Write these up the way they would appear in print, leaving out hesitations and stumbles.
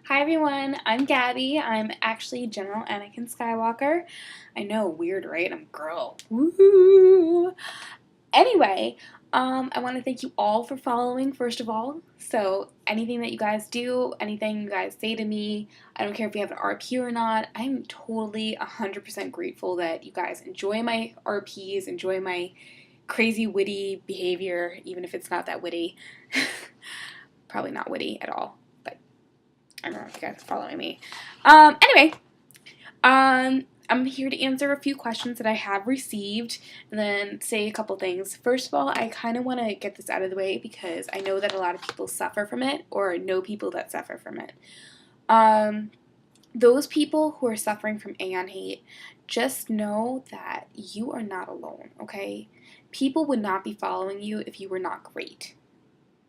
Hi everyone, I'm Gabby. I'm actually General Anakin Skywalker. I know, weird, right? I'm a girl. Woohoo! Anyway, I want to thank you all for following, first of all. So, anything that you guys do, anything you guys say to me, I don't care if you have an RP or not, I'm totally 100% grateful that you guys enjoy my RPs, enjoy my crazy witty behavior, even if it's not that witty. Probably not witty at all, but I don't know if you guys are following me. Anyway, I'm here to answer a few questions that I have received and then say a couple things. First of all, I kind of want to get this out of the way because I know that a lot of people suffer from it or know people that suffer from it. Those people who are suffering from Aeon hate, just know that you are not alone, okay? People would not be following you if you were not great.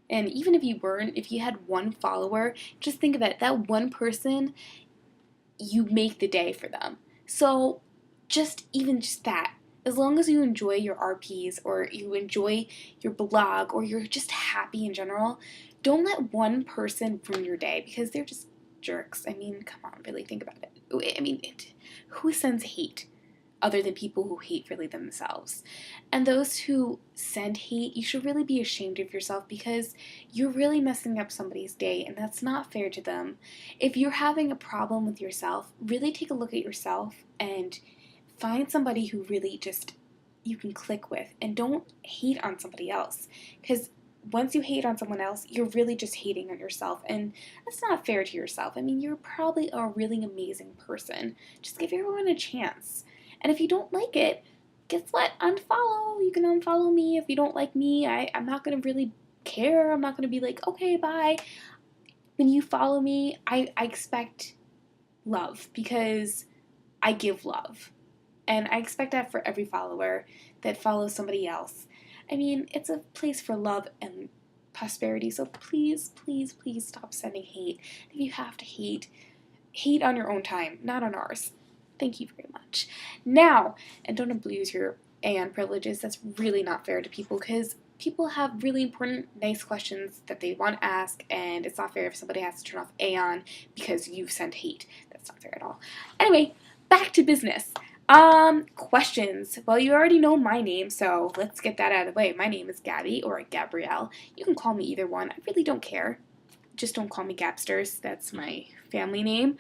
And even if you weren't, if you had one follower, just think of it, that one person, you make the day for them. So even just that, as long as you enjoy your RPs or you enjoy your blog or you're just happy in general, don't let one person ruin your day because they're just jerks. I mean, come on, really think about it. I mean, who sends hate other than people who hate really themselves? And those who send hate, you should really be ashamed of yourself because you're really messing up somebody's day and that's not fair to them. If you're having a problem with yourself, really take a look at yourself and find somebody who really just you can click with and don't hate on somebody else because once you hate on someone else, you're really just hating on yourself, and that's not fair to yourself. I mean, you're probably a really amazing person. Just give everyone a chance. And if you don't like it, guess what? Unfollow. You can unfollow me if you don't like me. I'm not going to really care. I'm not going to be like, okay, bye. When you follow me, I expect love because I give love. And I expect that for every follower that follows somebody else. I mean, it's a place for love and prosperity, so please, please, please stop sending hate. If you have to hate, hate on your own time, not on ours. Thank you very much. Now, and don't abuse your Aeon privileges. That's really not fair to people because people have really important, nice questions that they want to ask, and it's not fair if somebody has to turn off Aeon because you've sent hate. That's not fair at all. Anyway, back to business. Questions. Well, you already know my name, so let's get that out of the way. My name is Gabby or Gabrielle. You can call me either one. I really don't care. Just don't call me Gabsters. That's my family name.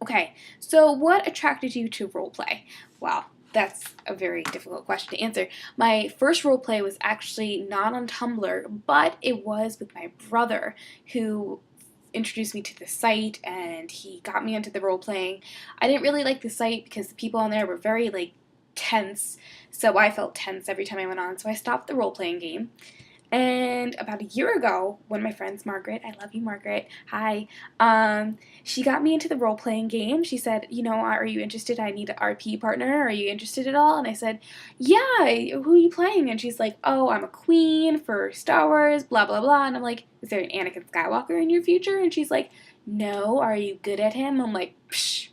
Okay, so what attracted you to roleplay? Well, that's a very difficult question to answer. My first roleplay was actually not on Tumblr, but it was with my brother who introduced me to the site and he got me into the role playing. I didn't really like the site because the people on there were very tense, so I felt tense every time I went on, so I stopped the role playing game. And about a year ago, one of my friends, Margaret, I love you, Margaret, hi, she got me into the role-playing game. She said, you know, are you interested? I need an RP partner. Are you interested at all? And I said, yeah, who are you playing? And she's like, oh, I'm a queen for Star Wars, blah, blah, blah. And I'm like, is there an Anakin Skywalker in your future? And she's like, no, are you good at him? I'm like, psh.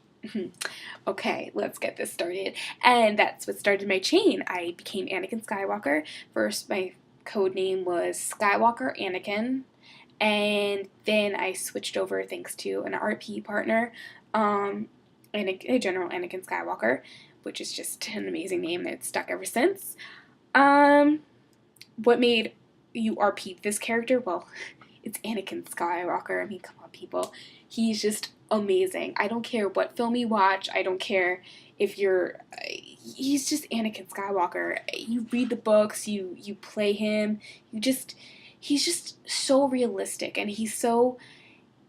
Okay, let's get this started. And that's what started my chain. I became Anakin Skywalker. First, my code name was Skywalker Anakin, and then I switched over thanks to an RP partner, and a General Anakin Skywalker, which is just an amazing name that's stuck ever since. What made you RP this character? Well, it's Anakin Skywalker. I mean, come on, people. He's just amazing. I don't care what film you watch. I don't care if you're... he's just Anakin Skywalker. You read the books, you play him, he's just so realistic, and he's so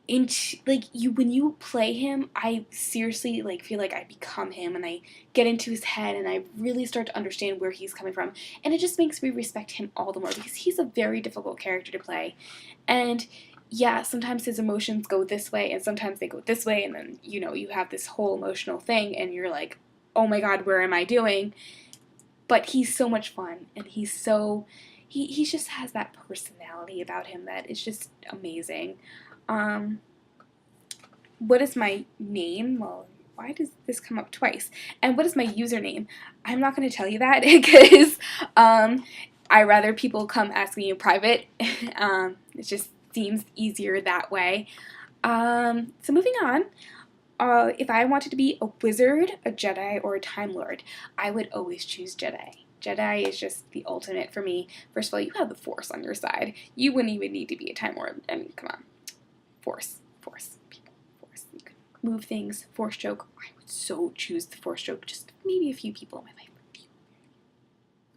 when you play him, I seriously feel like I become him, and I get into his head, and I really start to understand where he's coming from, and it just makes me respect him all the more because he's a very difficult character to play. And yeah, sometimes his emotions go this way, and sometimes they go this way, and then you have this whole emotional thing, and you're like, oh my god, where am I doing? But he's so much fun, and he just has that personality about him that is just amazing. What is my name? Well, why does this come up twice? And what is my username? I'm not going to tell you that because I rather people come ask me in private. It's just seems easier that way. So moving on. If I wanted to be a wizard, a Jedi, or a Time Lord, I would always choose Jedi. Jedi is just the ultimate for me. First of all, you have the Force on your side. You wouldn't even need to be a Time Lord. I mean, come on. Force, people, Force. You can move things, Force choke. I would so choose the Force choke. Just maybe a few people in my life.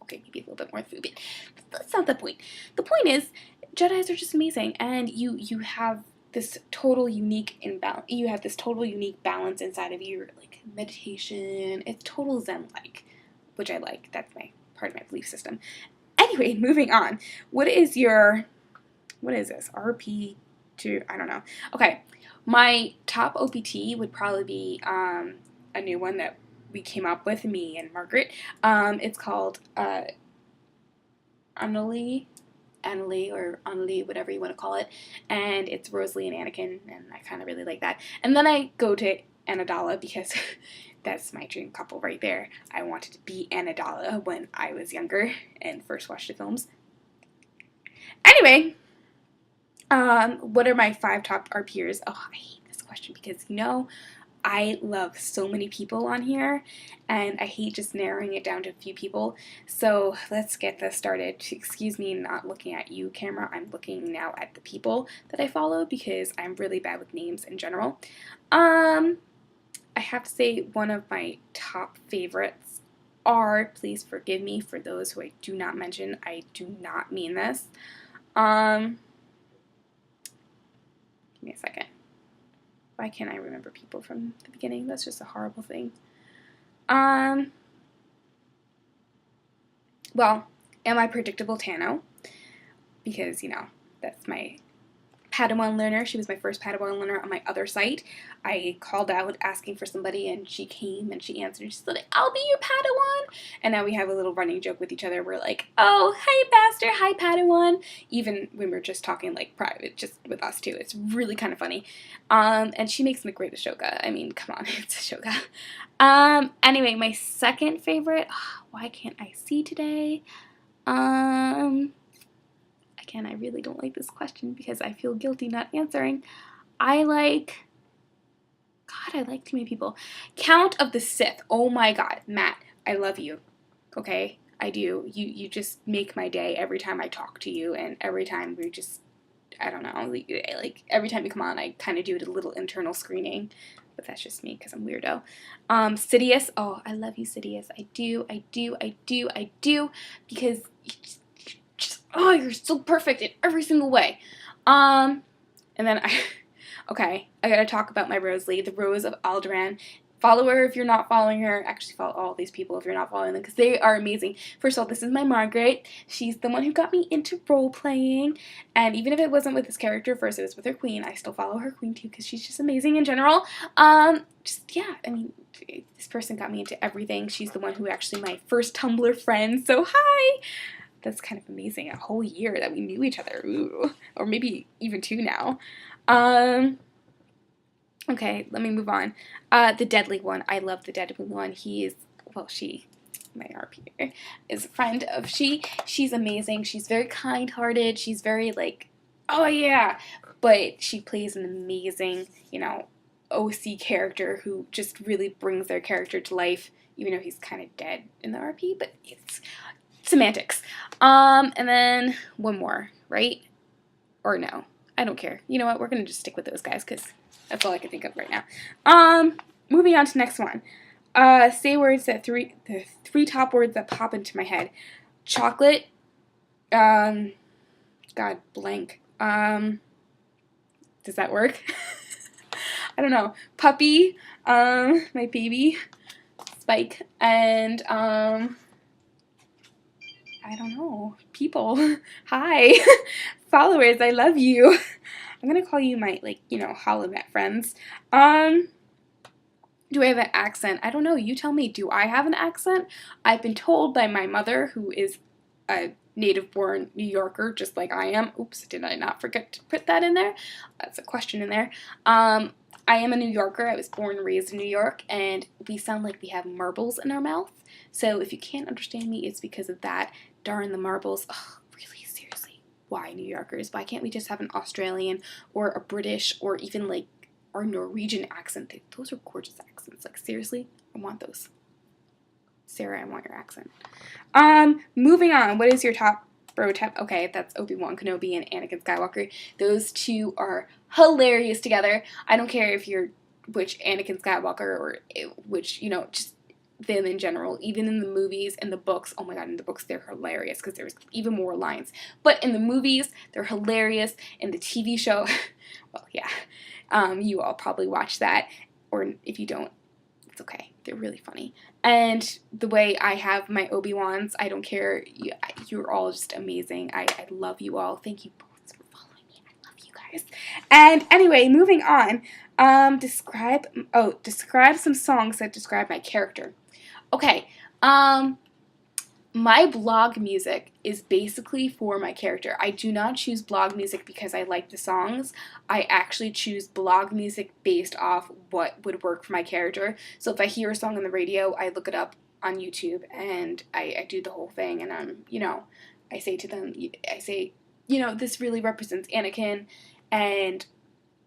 Okay, maybe a little bit more food, but that's not the point. The point is, Jedis are just amazing, and you have this total unique imbalance. You have this total unique balance inside of you, like meditation. It's total Zen-like, which I like. That's my part of my belief system. Anyway, moving on. What is this? RP2? I don't know. Okay, my top OPT would probably be a new one that we came up with, me and Margaret. It's called Annalie, or Annalie, whatever you want to call it, and it's Rosalie and Anakin, and I kind of really like that. And then I go to Amidala because that's my dream couple right there. I wanted to be Amidala when I was younger and first watched the films. Anyway, what are my 5 top RPers? Oh, I hate this question because, I love so many people on here, and I hate just narrowing it down to a few people. So let's get this started. Excuse me not looking at you, camera. I'm looking now at the people that I follow because I'm really bad with names in general. I have to say one of my top favorites are, please forgive me for those who I do not mention. I do not mean this. Give me a second. Why can't I remember people from the beginning? That's just a horrible thing. Well, am I predictable Tano? Because, that's my Padawan learner. She was my first Padawan learner on my other site. I called out asking for somebody, and she came and she answered. She said, I'll be your Padawan. And now we have a little running joke with each other. We're like, oh, hi, Master. Hi, Padawan. Even when we're just talking, like, private, just with us, too. It's really kind of funny. And she makes the great Ashoka. I mean, come on. It's Ashoka. Anyway, my second favorite. Why can't I see today? Again, I really don't like this question because I feel guilty not answering. I like too many people. Count of the Sith. Oh my god, Matt, I love you. Okay, I do. You just make my day every time I talk to you, and every time we just, I don't know, like every time you come on, I kind of do a little internal screening. But that's just me because I'm weirdo. Sidious. Oh, I love you, Sidious. I do. Because oh, you're so perfect in every single way. And then I gotta talk about my Rosalie, the Rose of Alderaan. Follow her if you're not following her. Actually, follow all these people if you're not following them because they are amazing. First of all, this is my Margaret. She's the one who got me into role-playing. And even if it wasn't with this character, first it was with her queen, I still follow her queen too because she's just amazing in general. Yeah, I mean, this person got me into everything. She's the one who actually my first Tumblr friend, so hi! That's kind of amazing. A whole year that we knew each other. Ooh. Or maybe even 2 now. Okay, let me move on. The Deadly One. I love the Deadly One. She, my RP is a friend of she's amazing. She's very kind-hearted. She's very oh yeah. But she plays an amazing, OC character who just really brings their character to life, even though he's kind of dead in the RP, but it's semantics. And then one more, right? Or no, I don't care. You know what? We're gonna just stick with those guys because that's all I can think of right now. Moving on to the next one. Say words that the 3 top words that pop into my head. Chocolate. God, blank. Does that work? I don't know. Puppy. My baby. Spike. And I don't know. People. Hi. Followers, I love you. I'm gonna call you my, holonet friends. Do I have an accent? I don't know. You tell me. Do I have an accent? I've been told by my mother, who is a native-born New Yorker, just like I am. Oops, did I not forget to put that in there? That's a question in there. I am a New Yorker. I was born and raised in New York, and we sound like we have marbles in our mouth. So if you can't understand me, it's because of that. Darn the marbles. Oh, really, seriously. why New Yorkers? Why can't we just have an Australian or a British or even like our Norwegian accent? Those are gorgeous accents. Like seriously, I want those. Sarah, I want your accent. Moving on. What is your top bro tip? Okay, that's Obi-Wan Kenobi and Anakin Skywalker. Those two are hilarious together. I don't care if you're which Anakin Skywalker or which, just them in general. Even in the movies and the books, oh my god, in the books they're hilarious because there's even more lines. But in the movies, they're hilarious. In the TV show, well, yeah, you all probably watch that. Or if you don't, it's okay. They're really funny. And the way I have my Obi-Wans, I don't care. You're all just amazing. I love you all. Thank you both for following me. I love you guys. And anyway, moving on. Describe some songs that describe my character. Okay. My blog music is basically for my character. I do not choose blog music because I like the songs. I actually choose blog music based off what would work for my character. So if I hear a song on the radio, I look it up on YouTube and I do the whole thing. And I say to them, this really represents Anakin. And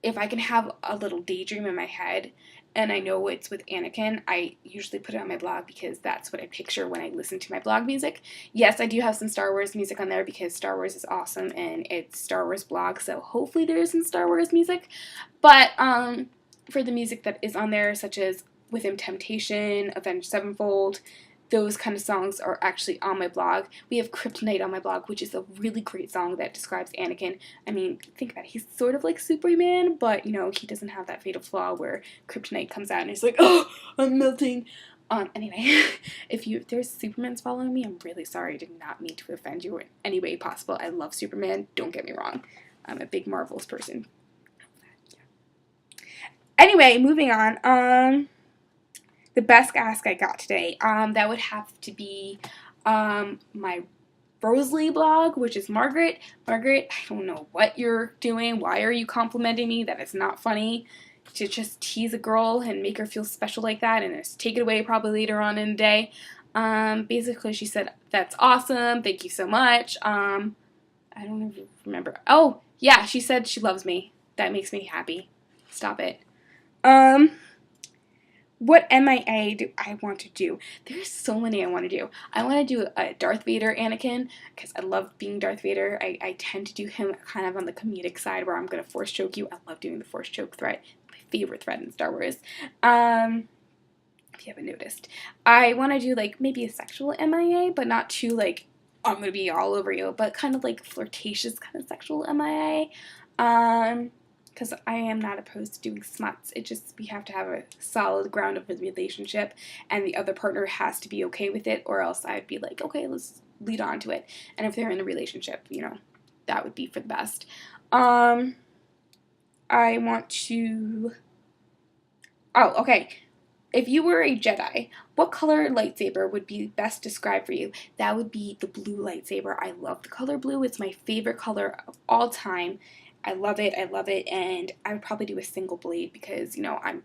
if I can have a little daydream in my head and I know it's with Anakin, I usually put it on my blog because that's what I picture when I listen to my blog music. Yes, I do have some Star Wars music on there because Star Wars is awesome and it's Star Wars blog, so hopefully there is some Star Wars music. But for the music that is on there, such as Within Temptation, Avenged Sevenfold, those kind of songs are actually on my blog. We have Kryptonite on my blog, which is a really great song that describes Anakin. I mean, think about it. He's sort of like Superman, but, he doesn't have that fatal flaw where Kryptonite comes out and he's like, oh, I'm melting. Anyway, if there's Supermans following me, I'm really sorry. I did not mean to offend you in any way possible. I love Superman. Don't get me wrong. I'm a big Marvels person. Anyway, moving on. The best ask I got today, that would have to be my Rosalie blog, which is Margaret. Margaret, I don't know what you're doing. Why are you complimenting me? That is not funny to just tease a girl and make her feel special like that and just take it away probably later on in the day. Basically, she said, that's awesome. Thank you so much. I don't even remember. Oh, yeah, she said she loves me. That makes me happy. Stop it. What MIA do I want to do? There's so many I want to do. I want to do a Darth Vader Anakin because I love being Darth Vader. I tend to do him kind of on the comedic side where I'm going to force choke you. I love doing the force choke threat. My favorite threat in Star Wars. If you haven't noticed. I want to do like maybe a sexual MIA, but not too like, I'm going to be all over you, but kind of like flirtatious kind of sexual MIA. Because I am not opposed to doing smuts. It just, we have to have a solid ground of a relationship, and the other partner has to be okay with it, or else I'd be like, okay, let's lead on to it. And if they're in a relationship, that would be for the best. I want to... Oh, okay. If you were a Jedi, what color lightsaber would be best described for you? That would be the blue lightsaber. I love the color blue. It's my favorite color of all time. I love it, and I would probably do a single blade because, I'm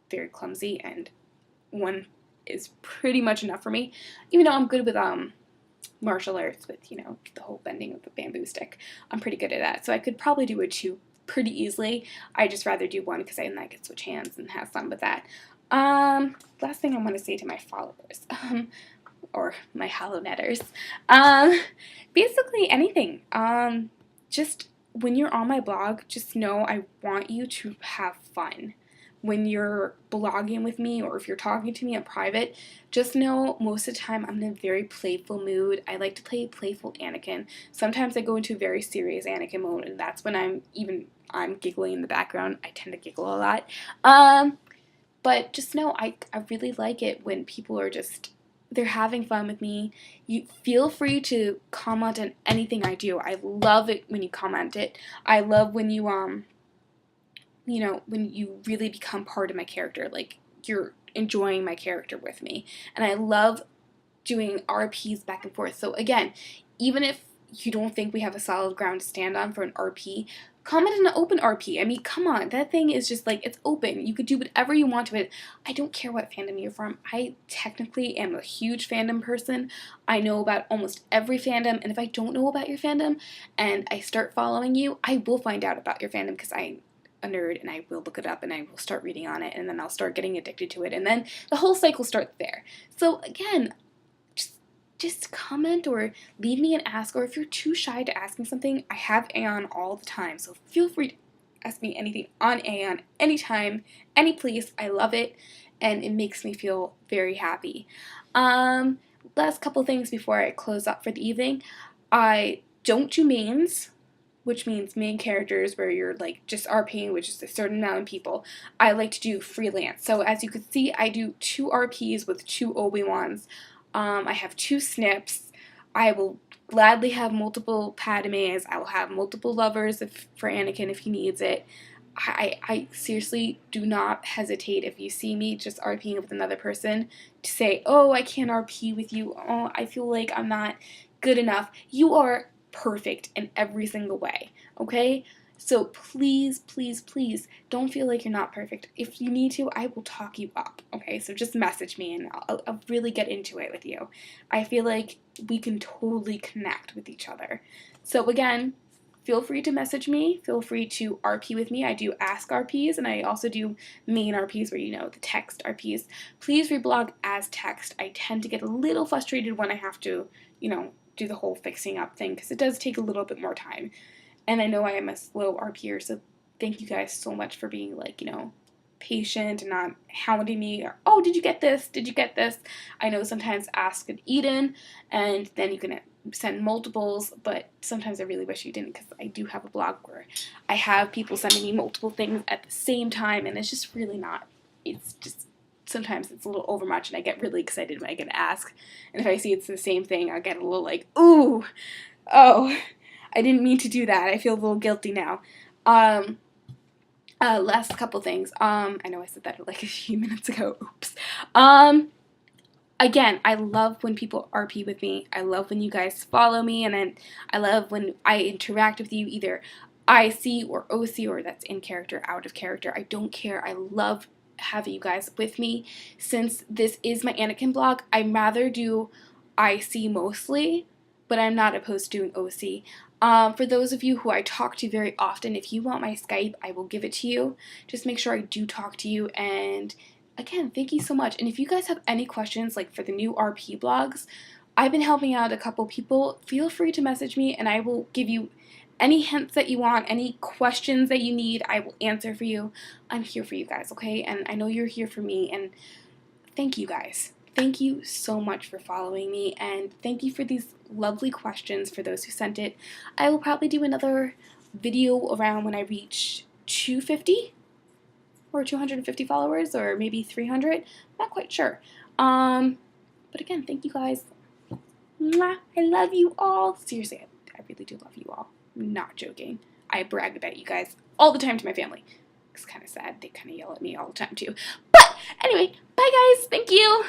very clumsy, and one is pretty much enough for me. Even though I'm good with martial arts with, the whole bending of the bamboo stick. I'm pretty good at that, so I could probably do a two pretty easily. I just rather do one because I can switch hands and have fun with that. Last thing I want to say to my followers, or my hollow netters, basically anything. Just... when you're on my blog, just know I want you to have fun. When you're blogging with me or if you're talking to me in private, just know most of the time I'm in a very playful mood. I like to play playful Anakin. Sometimes I go into a very serious Anakin mode, and that's when I'm giggling in the background. I tend to giggle a lot. But just know I really like it when people are just... they're having fun with me. You feel free to comment on anything I do. I love it when you comment it. I love when you when you really become part of my character, like you're enjoying my character with me. And I love doing RPs back and forth. So again, even if you don't think we have a solid ground to stand on for an RP, comment in an open RP. I mean, come on, that thing is just like, it's open. You could do whatever you want to it. I don't care what fandom you're from. I technically am a huge fandom person. I know about almost every fandom, and if I don't know about your fandom and I start following you, I will find out about your fandom because I'm a nerd and I will look it up and I will start reading on it, and then I'll start getting addicted to it, and then the whole cycle starts there. So again, just comment or leave me an ask, or if you're too shy to ask me something, I have Aeon all the time, so feel free to ask me anything on Aeon anytime, any place. I love it, and it makes me feel very happy. Last couple things before I close up for the evening. I don't do mains, which means main characters where you're like just RPing, which is a certain amount of people. I like to do freelance. So as you can see, I do 2 RPs with 2 Obi-Wans. I have 2 snips. I will gladly have multiple Padmes. I will have multiple lovers for Anakin if he needs it. I seriously do not hesitate if you see me just RPing with another person to say, oh, I can't RP with you. Oh, I feel like I'm not good enough. You are perfect in every single way, okay? So please, please, please don't feel like you're not perfect. If you need to, I will talk you up, okay? So just message me and I'll really get into it with you. I feel like we can totally connect with each other. So again, feel free to message me. Feel free to RP with me. I do ask RPs, and I also do main RPs where, you know, the text RPs. Please reblog as text. I tend to get a little frustrated when I have to, you know, do the whole fixing up thing because it does take a little bit more time. And I know I am a slow RPer, so thank you guys so much for being, like, you know, patient and not hounding me. Or, oh, did you get this? Did you get this? I know sometimes ask an Eden, and then you can send multiples, but sometimes I really wish you didn't because I do have a blog where I have people sending me multiple things at the same time, and it's just really not. It's just sometimes it's a little overmuch, and I get really excited when I get asked. And if I see it's the same thing, I'll get a little like, ooh, oh, I didn't mean to do that. I feel a little guilty now. Last couple things. I know I said that like a few minutes ago. Oops. Again, I love when people RP with me. I love when you guys follow me, and then I love when I interact with you, either IC or OC, or that's in character, out of character. I don't care. I love having you guys with me. Since this is my Anakin blog, I'd rather do IC mostly, but I'm not opposed to doing OC. For those of you who I talk to very often, if you want my Skype, I will give it to you. Just make sure I do talk to you, and again, thank you so much. And if you guys have any questions, like for the new RP blogs, I've been helping out a couple people. Feel free to message me, and I will give you any hints that you want, any questions that you need, I will answer for you. I'm here for you guys, okay? And I know you're here for me, and thank you guys. Thank you so much for following me, and thank you for these lovely questions for those who sent it. I will probably do another video around when I reach 250 or 250 followers, or maybe 300. I'm not quite sure. But again, thank you guys. Mwah. I love you all. Seriously, I really do love you all. I'm not joking. I brag about you guys all the time to my family. It's kind of sad. They kind of yell at me all the time too. But anyway, bye guys. Thank you.